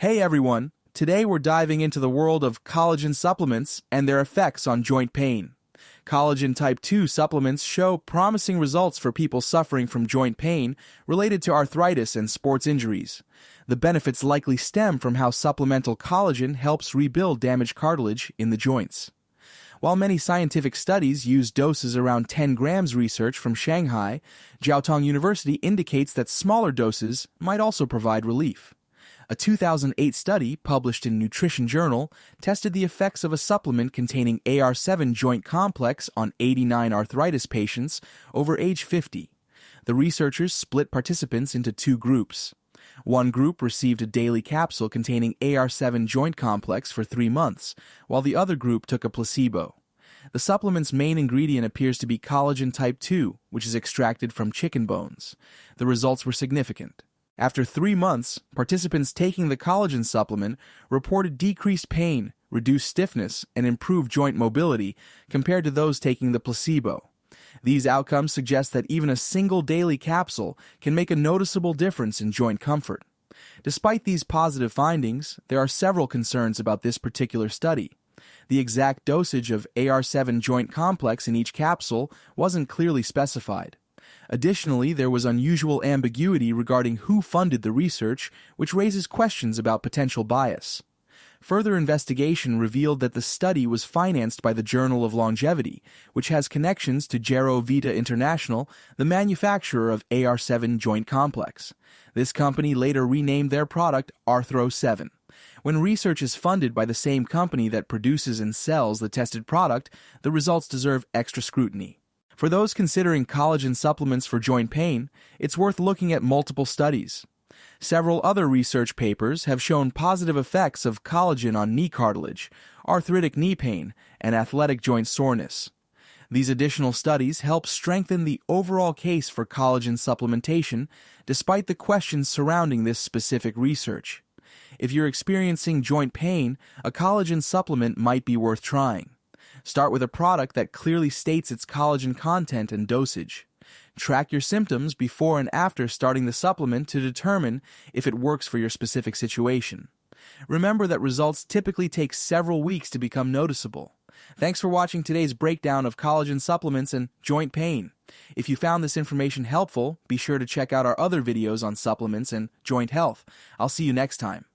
Hey everyone, today we're diving into the world of collagen supplements and their effects on joint pain. Collagen Type 2 supplements show promising results for people suffering from joint pain related to arthritis and sports injuries. The benefits likely stem from how supplemental collagen helps rebuild damaged cartilage in the joints. While many scientific studies use doses around 10 grams, research from Shanghai, Jiaotong University indicates that smaller doses might also provide relief. A 2008 study published in Nutrition Journal tested the effects of a supplement containing AR7 joint complex on 89 arthritis patients over age 50. The researchers split participants into two groups. One group received a daily capsule containing AR7 joint complex for 3 months, while the other group took a placebo. The supplement's main ingredient appears to be collagen type 2, which is extracted from chicken bones. The results were significant. After 3 months, participants taking the collagen supplement reported decreased pain, reduced stiffness, and improved joint mobility compared to those taking the placebo. These outcomes suggest that even a single daily capsule can make a noticeable difference in joint comfort. Despite these positive findings, there are several concerns about this particular study. The exact dosage of AR7 joint complex in each capsule wasn't clearly specified. Additionally, there was unusual ambiguity regarding who funded the research, which raises questions about potential bias. Further investigation revealed that the study was financed by the Journal of Longevity, which has connections to Gero Vita International, the manufacturer of AR7 joint complex. This company later renamed their product Arthro7. When research is funded by the same company that produces and sells the tested product, the results deserve extra scrutiny. For those considering collagen supplements for joint pain, it's worth looking at multiple studies. Several other research papers have shown positive effects of collagen on knee cartilage, arthritic knee pain, and athletic joint soreness. These additional studies help strengthen the overall case for collagen supplementation, despite the questions surrounding this specific research. If you're experiencing joint pain, a collagen supplement might be worth trying. Start with a product that clearly states its collagen content and dosage. Track your symptoms before and after starting the supplement to determine if it works for your specific situation. Remember that results typically take several weeks to become noticeable. Thanks for watching today's breakdown of collagen supplements and joint pain. If you found this information helpful, be sure to check out our other videos on supplements and joint health. I'll see you next time.